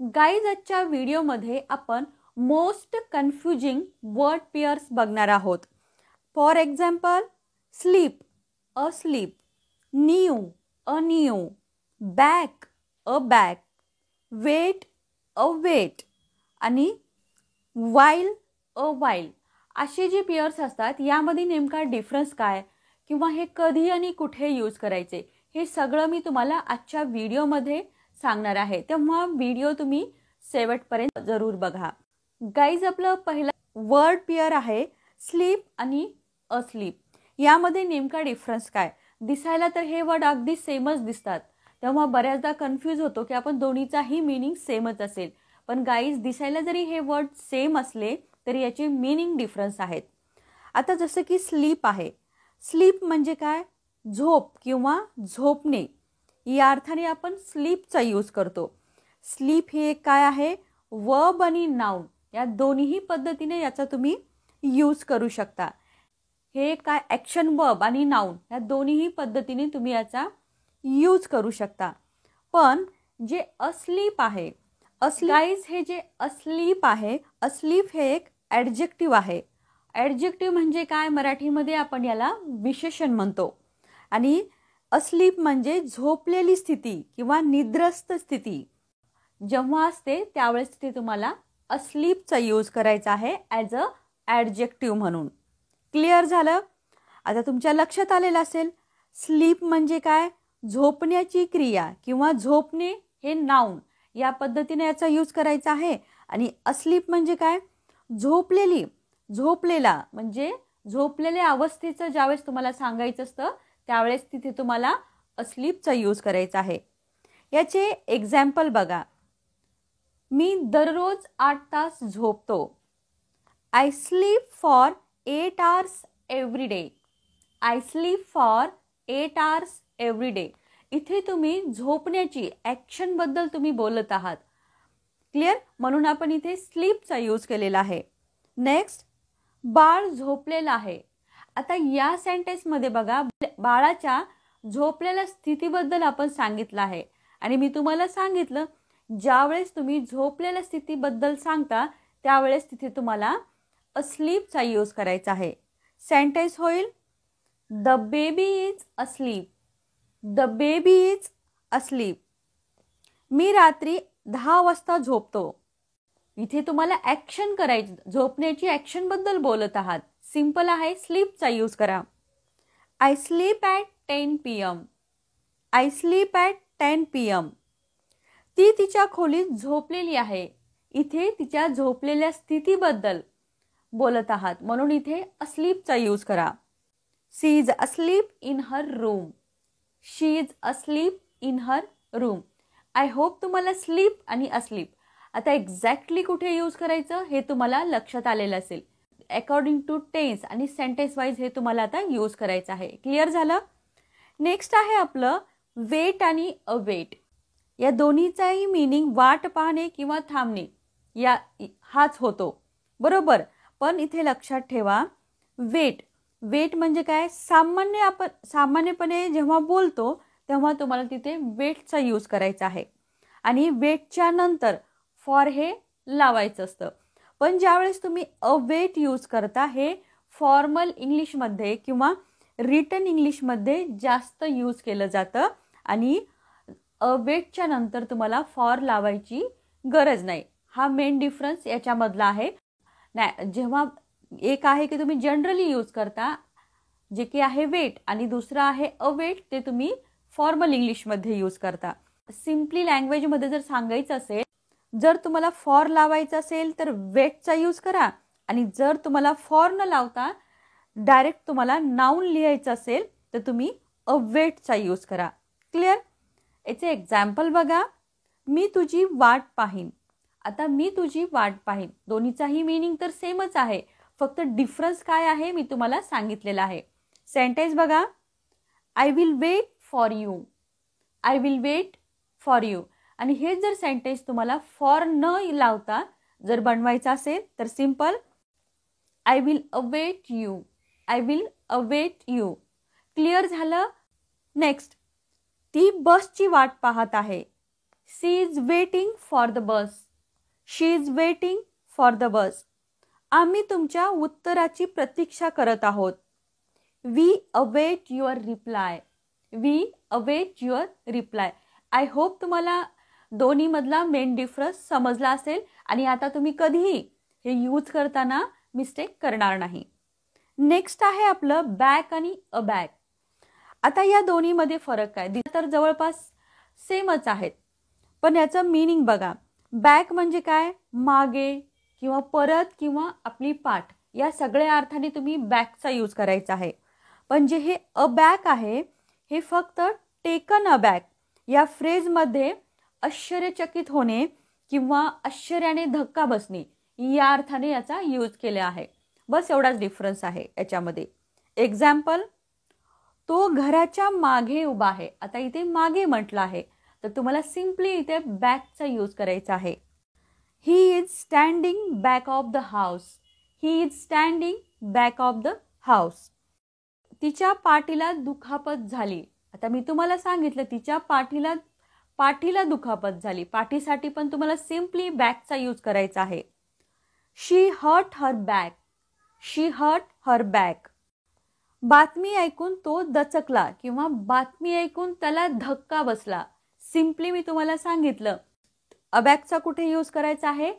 Guys, आजच्या व्हिडिओमध्ये आपण मोस्ट कन्फ्युजिंग वर्ड पेअर्स बघणार आहोत. For example, sleep, asleep, new, aback, aback, wait, await आणि वाईल, अ वाईल. अशी जी पेअर्स असतात यामध्ये नेमका डिफरन्स काय किंवा हे कधी आणि कुठे यूज करायचे हे सगळं मी तुम्हाला आजच्या व्हिडिओमध्ये सांगणार आहे. तेव्हा व्हिडिओ तुम्ही शेवटपर्यंत जरूर बघा. गाईज, आपलं पहिला वर्ड पेअर आहे स्लीप आणि अस्लीप. यामध्ये नेमका डिफरन्स काय? दिसायला तर हे वर्ड अगदी सेमच दिसतात, तेव्हा बऱ्याचदा कन्फ्यूज होतो की आपण दोन्हीचाही मीनिंग सेमच असेल. पण गाईज, दिसायला जरी हे वर्ड सेम असले तरी याचे मीनिंग डिफरन्स आहेत. आता जसं की स्लीप आहे. स्लीप म्हणजे काय? झोप किंवा झोपणे या अर्थाने आपण स्लीपचा यूज करतो. स्लीप हे काय आहे? वर्ब आणि नाउन या दोन्ही पद्धतीने याचा तुम्ही यूज करू शकता. हे काय? ॲक्शन वर्ब आणि नाउन या दोन्ही पद्धतीने तुम्ही याचा यूज करू शकता. पण जे अस्लीप आहे, गाईज, हे जे अस्लीप आहे, अस्लीप हे एक ॲडजेक्टिव्ह आहे. ॲडजेक्टिव्ह म्हणजे काय? मराठीमध्ये आपण याला विशेषण म्हणतो. आणि अस्लीप म्हणजे झोपलेली स्थिती किंवा निद्रस्त स्थिती जेव्हा असते त्यावेळेस तिथे तुम्हाला अस्लीपचा यूज करायचा आहे ॲज अ ॲडजेक्टिव्ह म्हणून. क्लिअर झालं? आता तुमच्या लक्षात आलेलं असेल स्लीप म्हणजे काय? झोपण्याची क्रिया किंवा झोपणे हे नाउन या पद्धतीने याचा यूज करायचा आहे. आणि अस्लीप म्हणजे काय? झोपलेली, झोपलेला म्हणजे झोपलेल्या अवस्थेचं ज्यावेळेस तुम्हाला सांगायचं असतं त्यावेळेस तिथे तुम्हाला अस्लीपचा यूज करायचा आहे. याचे एक्झाम्पल बघा. मी दररोज 8 तास झोपतो. I sleep for 8 hours every day. I sleep for 8 hours every day. इथे तुम्ही झोपण्याची ॲक्शनबद्दल तुम्ही बोलत आहात. क्लिअर? म्हणून आपण इथे स्लीपचा यूज केलेला आहे. नेक्स्ट, बाळ झोपलेलं आहे. आता या सेंटेन्समध्ये बघा, बाळाच्या झोपलेल्या स्थितीबद्दल आपण सांगितलं आहे. आणि मी तुम्हाला सांगितलं ज्यावेळेस तुम्ही झोपलेल्या स्थितीबद्दल सांगता त्यावेळेस तिथे तुम्हाला अस्लीपचा यूज करायचा आहे. सेंटेन्स होईल the baby is asleep. The baby is asleep. मी रात्री 10 वाजता झोपतो. इथे तुम्हाला ॲक्शन करायची, झोपण्याची ॲक्शनबद्दल बोलत आहात. सिंपल आहे, स्लीपचा यूज करा. I sleep at 10 PM. I sleep at 10 PM. ती तिच्या खोलीत झोपलेली आहे. इथे तिच्या झोपलेल्या स्थितीबद्दल बोलत आहात म्हणून इथे अस्लीपचा यूज करा. She is asleep in her room. She is asleep in her room. I hope तुम्हाला स्लीप आणि अस्लीप आता एक्झॅक्टली कुठे यूज करायचं हे तुम्हाला लक्षात आलेलं असेल. अकॉर्डिंग टू टेन्स आणि सेंटेन्स वाईज हे तुम्हाला आता यूज करायचं आहे. क्लिअर झालं? नेक्स्ट आहे आपलं वेट आणि अवेट. या दोन्हीचाही मीनिंग वाट पाहणे किंवा थांबणे या हाच होतो, बरोबर. पण इथे लक्षात ठेवा वेट, वेट म्हणजे काय? सामान्यपणे जेव्हा बोलतो तेव्हा तुम्हाला तिथे वेटचा यूज करायचा आहे. आणि वेटच्या नंतर फॉर हे लावायचं असतं. पण ज्यावेळेस तुम्ही अवेट यूज करता हे फॉर्मल इंग्लिशमध्ये किंवा रिटन इंग्लिशमध्ये जास्त यूज केलं जातं. आणि अवेटच्या नंतर तुम्हाला फॉर लावायची गरज नाही. हा मेन डिफरन्स याच्यामधला आहे. नाही, जेव्हा एक आहे की तुम्ही जनरली यूज करता जे की आहे वेट आणि दुसरं आहे अवेट ते तुम्ही फॉर्मल इंग्लिशमध्ये यूज करता. सिम्पली लँग्वेजमध्ये जर सांगायचं असेल, जर तुम्हाला फॉर लावायचं असेल तर वेटचा यूज करा. आणि जर तुम्हाला फॉर न लावता डायरेक्ट तुम्हाला नाउन लिहायचं असेल तर तुम्ही अवेटचा यूज करा. क्लिअर? याचे एक्झाम्पल बघा. मी तुझी वाट पाहीन. आता मी तुझी वाट पाहीन दोन्हीचाही मीनिंग तर सेमच आहे, फक्त डिफरन्स काय आहे मी तुम्हाला सांगितलेला आहे. सेंटेन्स बघा. I will wait for you. I will wait for you. आणि हे जर सेंटेन्स तुम्हाला फॉर न लावता जर बनवायचं असेल तर simple I will await you. I will await you. Clear झालं? नेक्स्ट, ती बसची वाट पाहत आहे. She is waiting for the bus. She is waiting for the bus. आम्ही तुमच्या उत्तराची प्रतीक्षा करत आहोत. We await your reply. We await your reply. I hope तुम्हाला दोन्हीमधला मेन डिफरन्स समजला असेल आणि आता तुम्ही कधीही हे यूज करताना मिस्टेक करणार नाही. नेक्स्ट आहे आपलं बॅक आणि अ बॅक. आता या दोन्हीमध्ये फरक काय? तर जवळपास सेमच आहेत, पण याचं मीनिंग बघा. बॅक म्हणजे काय? मागे किंवा परत किंवा आपली पाठ, या सगळ्या अर्थाने तुम्ही बॅकचा यूज करायचा आहे. पण जे हे अ बॅक आहे हे फक्त टेकन अ बॅक या फ्रेजमध्ये आश्चर्यचकित होणे किंवा आश्चर्याने धक्का बसणे या अर्थाने याचा यूज केला आहे. बस एवढाच डिफरन्स आहे याच्यामध्ये. एक्झाम्पल, तो घराच्या मागे उभा आहे. आता इथे मागे म्हटलं आहे तर तुम्हाला सिम्पली इथे बॅकचा यूज करायचा आहे. He is standing back of the house. He is standing back of the house. तिच्या पाठीला दुखापत झाली. आता मी तुम्हाला सांगितलं तिच्या पाठीला दुखापत झाली. पाठीसाठी पण तुम्हाला सिम्पली बॅकचा यूज करायचा आहे. शी हर्ट हर बॅक. शी हर्ट हर बॅक. बातमी ऐकून तो दचकला किंवा बातमी ऐकून त्याला धक्का बसला. सिम्पली मी तुम्हाला सांगितलं अबॅकचा कुठे यूज करायचा आहे?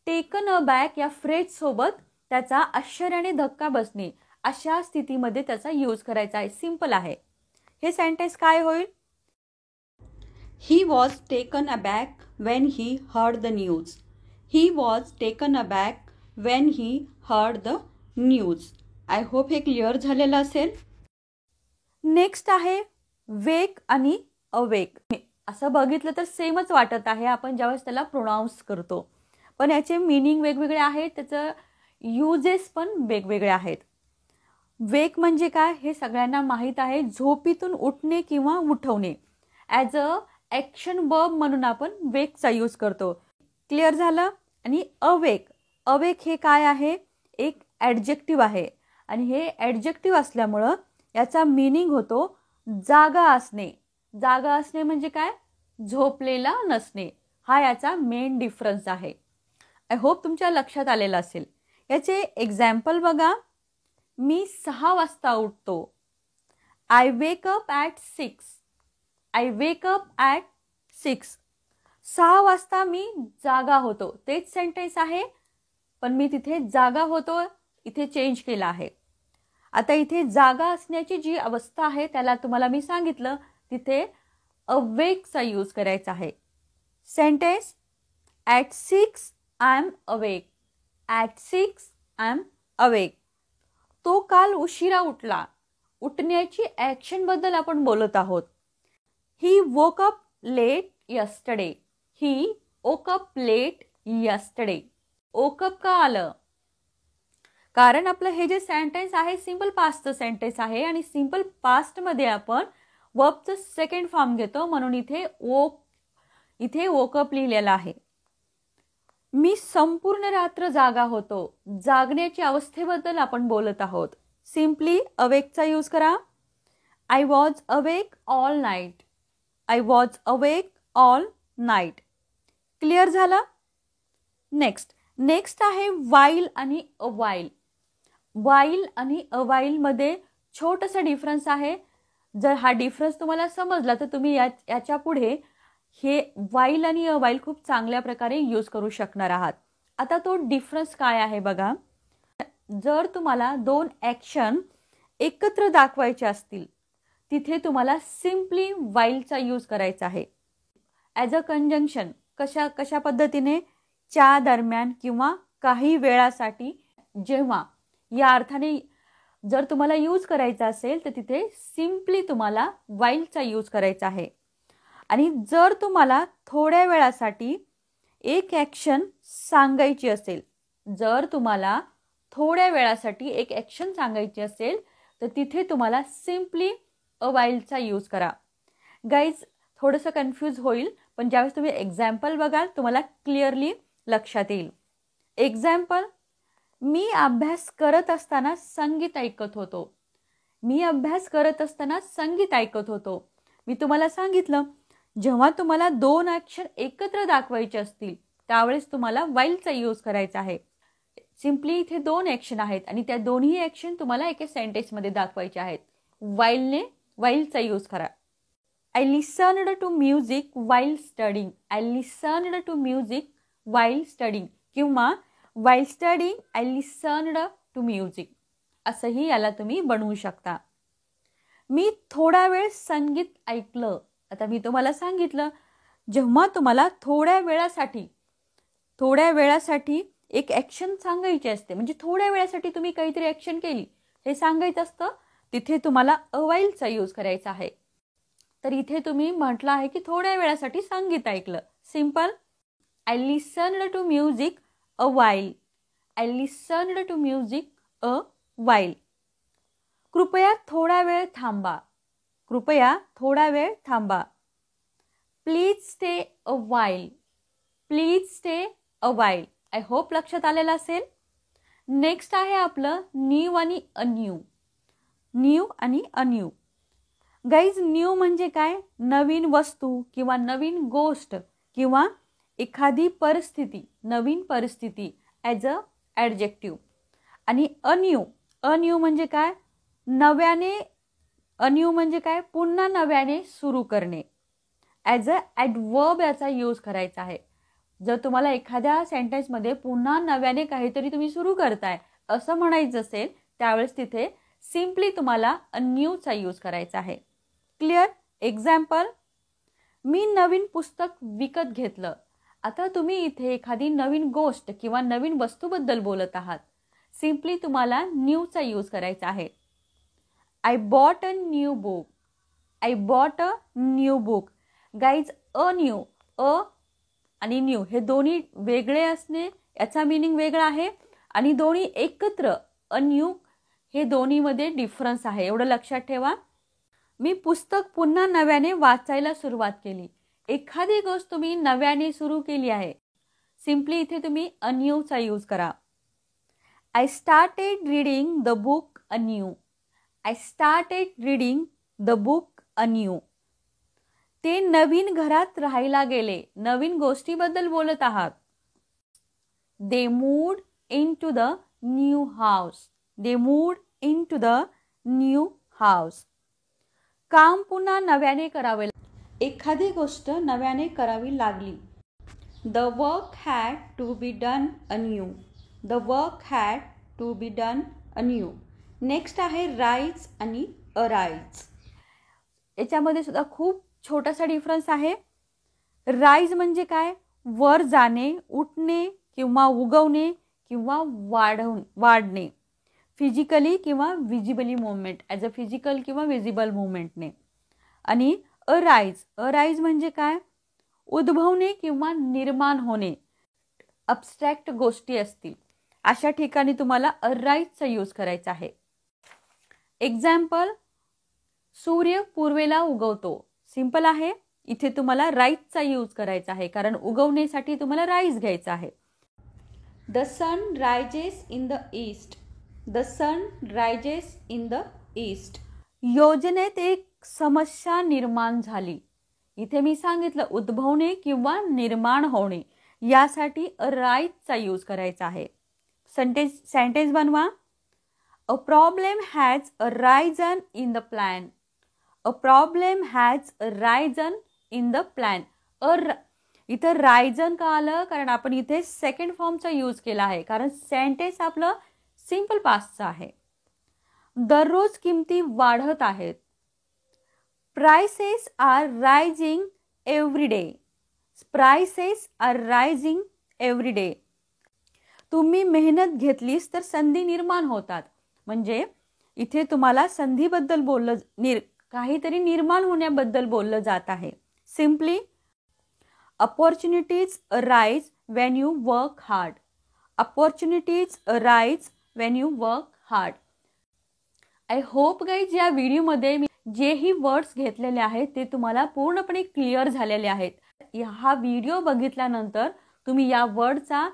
टेकन अ बॅक या फ्रेज सोबत त्याचा आश्चर्याने धक्का बसणे अशा स्थितीमध्ये त्याचा यूज करायचा आहे. सिंपल आहे. हे सेंटेन्स काय होईल? He was taken aback when he heard the news. He was taken aback when he heard the news. I hope हे क्लिअर झालेलं असेल. नेक्स्ट आहे वेक आणि अवेक. असं बघितलं तर सेमच वाटत आहे आपण ज्यावेळेस त्याला प्रोनाऊन्स करतो, पण याचे मीनिंग वेगवेगळे आहेत, त्याचं युजेस पण वेगवेगळे आहेत. वेक म्हणजे काय हे सगळ्यांना माहीत आहे. झोपीतून उठणे किंवा उठवणे. ॲज अ ॲक्शन वर्ब म्हणून आपण वेकचा यूज करतो. क्लिअर झालं. आणि अवेक, अवेक हे काय आहे? एक ॲडजेक्टिव्ह आहे आणि हे ॲडजेक्टिव्ह असल्यामुळं याचा मीनिंग होतो जागा असणे. जागा असणे म्हणजे काय? झोपलेला नसणे. हा याचा मेन डिफरन्स आहे. आय होप तुमच्या लक्षात आलेलं असेल. याचे एक्झाम्पल बघा. मी 6 वाजता उठतो. I wake up at 6. I wake up at 6. 6 वाजता मी जागा होतो. तेच सेंटेन्स आहे, पण मी तिथे जागा होतो इथे चेंज केला आहे. आता इथे जागा असण्याची जी अवस्था आहे त्याला तुम्हाला मी सांगितलं तिथे अवेकचा यूज करायचा आहे. Sentence at 6 I am awake. At 6 I am awake. तो काल उशिरा उठला. उठण्याची ॲक्शनबद्दल आपण बोलत आहोत. ही woke up late yesterday. He woke up late yesterday. Woke up का आलं? कारण आपलं हे जे सेंटेन्स आहे सिंपल पास्टचं सेंटेन्स आहे आणि सिंपल पास्टमध्ये आपण वर्बचं सेकंड फॉर्म घेतो म्हणून इथे वोकअप लिहिलेला आहे. मी संपूर्ण रात्र जागा होतो. जागण्याच्या अवस्थेबद्दल आपण बोलत आहोत. सिम्पली अवेकचा यूज करा. I was awake all night. I was awake all night. Clear झालं. नेक्स्ट आहे वाईल आणि अवाईल. वाईल आणि अवाईलमध्ये छोटासा डिफरन्स आहे. जर हा डिफरन्स तुम्हाला समजला तर तुम्ही याच्या पुढे हे वाईल आणि अवाईल खूप चांगल्या प्रकारे यूज करू शकणार आहात. आता तो डिफरन्स काय आहे बघा. जर तुम्हाला 2 ॲक्शन एकत्र दाखवायचे असतील तिथे तुम्हाला सिम्पली वाईलचा यूज करायचा आहे. As a conjunction. कशा पद्धतीने? च्या दरम्यान किंवा काही वेळासाठी, जेव्हा या अर्थाने जर तुम्हाला यूज करायचा असेल तर तिथे सिम्पली तुम्हाला वाईलचा यूज करायचा आहे. आणि जर तुम्हाला थोड्या वेळासाठी एक ॲक्शन सांगायची असेल, जर तुम्हाला थोड्या वेळासाठी एक ॲक्शन सांगायची असेल तर तिथे तुम्हाला सिम्पली अवाईलचा यूज करा. गाईज थोडंसं कन्फ्यूज होईल, पण ज्यावेळेस तुम्ही एक्झाम्पल बघाल तुम्हाला क्लिअरली लक्षात येईल. एक्झाम्पल, मी अभ्यास करत असताना संगीत ऐकत होतो. मी अभ्यास करत असताना संगीत ऐकत होतो. मी तुम्हाला सांगितलं जेव्हा तुम्हाला 2 ॲक्शन एकत्र दाखवायचे असतील त्यावेळेस तुम्हाला whileचा यूज करायचा आहे. सिम्पली इथे 2 ॲक्शन आहेत आणि त्या दोन्ही ॲक्शन तुम्हाला एका सेंटेन्समध्ये दाखवायचे आहेत. whileचा यूज करा. I listened to music while studying. I listened to music while studying किंवा while studying I listened to music असंही याला तुम्ही बनवू शकता. मी थोडा वेळ संगीत ऐकलं. आता मी तुम्हाला सांगितलं जेव्हा तुम्हाला थोड्या वेळासाठी एक ॲक्शन सांगायची असते, म्हणजे थोड्या वेळासाठी तुम्ही काहीतरी ॲक्शन केली हे सांगायचं असतं, तिथे तुम्हाला whileचा यूज करायचा आहे. तर इथे तुम्ही म्हटलं आहे की थोड्या वेळासाठी संगीत ऐकलं. Simple. I listened to music a while. I listened to music a while. कृपया थोडा वेळ थांबा. कृपया थोडा वेळ थांबा. Please stay a while. Please stay a while. I hope लक्षात आलेलं असेल. नेक्स्ट आहे आपलं न्यू आणि अन्यू. न्यू आणि अन्यू. गाईज न्यू म्हणजे काय? नवीन वस्तू किंवा नवीन गोष्ट किंवा एखादी परिस्थिती, नवीन परिस्थिती ॲज अ ॲडजेक्टिव्ह. आणि अन्यू म्हणजे काय? अन्यू म्हणजे काय? पुन्हा नव्याने सुरू करणे. ॲज अ ॲडवर्ब याचा यूज करायचा आहे. जर तुम्हाला एखाद्या सेंटेन्समध्ये पुन्हा नव्याने काहीतरी तुम्ही सुरू करताय असं म्हणायचं असेल त्यावेळेस तिथे सिम्पली तुम्हाला न्यूचा यूज करायचा आहे. क्लिअर? एक्झाम्पल, मी नवीन पुस्तक विकत घेतलं. आता तुम्ही इथे एखादी नवीन गोष्ट किंवा नवीन वस्तूबद्दल बोलत आहात. सिम्पली तुम्हाला न्यूचा यूज करायचा आहे. I bought a new book. I bought a new book. Guys new आणि न्यू हे दोन्ही वेगळे असणे याचा मीनिंग वेगळा आहे आणि दोन्ही एकत्र न्यू हे दोन्हीमध्ये डिफरन्स आहे. एवढं लक्षात ठेवा. मी पुस्तक पुन्हा नव्याने वाचायला सुरुवात केली. एखादी गोष्ट तुम्ही नव्याने सुरू केली आहे. सिम्पली इथे तुम्ही न्यूचा यूज करा. I started reading the book anew. I started reading the book anew. ते नवीन घरात राहायला गेले. नवीन गोष्टीबद्दल बोलत आहात. They moved into the new house. They moved into the new house. काम पुन्हा नव्याने करावे. एखादी गोष्ट नव्याने करावी लागली. The work had to be done anew. The work had to be done anew. Next आहे राईज आणि अराईज. याच्यामध्ये सुद्धा खूप छोटासा डिफरन्स आहे. राईज म्हणजे काय? वर जाणे, उठणे किंवा उगवणे किंवा वाढणे. फिजिकली किंवा visibly movement as a physical किंवा विजिबल मुवमेंटने. आणि अराईज म्हणजे काय? उद्भवणे किंवा निर्माण होणे. अब्स्ट्रॅक्ट गोष्टी असतील अशा ठिकाणी तुम्हाला अराईजचा यूज करायचा आहे. एक्झाम्पल, सूर्य पूर्वेला उगवतो. सिंपल आहे. इथे तुम्हाला राईजचा यूज करायचा आहे कारण उगवण्यासाठी तुम्हाला राईज घ्यायचा आहे. The sun rises in the east. The sun rises in the east. योजनेत एक समस्या निर्माण झाली. इथे मी सांगितलं उद्भवणे किंवा निर्माण होणे यासाठी राईजचा यूज करायचा आहे. सेंटेन्स बनवा. A problem has arisen in the plan. A problem has arisen in the plan. इथं रायझन का आलं? कारण आपण इथे सेकंड फॉर्मचा यूज केला आहे कारण सेंटेन्स आपलं सिंपल पास्टचं आहे. दररोज किमती वाढत आहेत. Prices are rising every day. Prices are rising every day. तुम्ही मेहनत घेतलीस तर संधी निर्माण होतात. म्हणजे इथे तुम्हाला संधीबद्दल काहीतरी निर्माण होण्याबद्दल बोललं जात आहे. Simply opportunities arise when you work hard. Opportunities arise when you work hard. I hope guys या व्हिडिओमध्ये मी जेही वर्ड्स घेतलेले आहेत ते तुम्हाला पूर्णपणे क्लिअर झालेले आहेत. हा व्हिडिओ बघितल्यानंतर तुम्ही या वर्डचा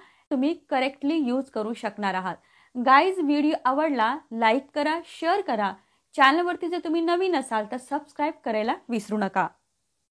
करेक्टली यूज करू शकणार आहात. गाईज व्हिडिओ आवडला लाईक करा, शेअर करा. चॅनलवरती जर तुम्ही नवीन असाल तर सबस्क्राईब करायला विसरू नका.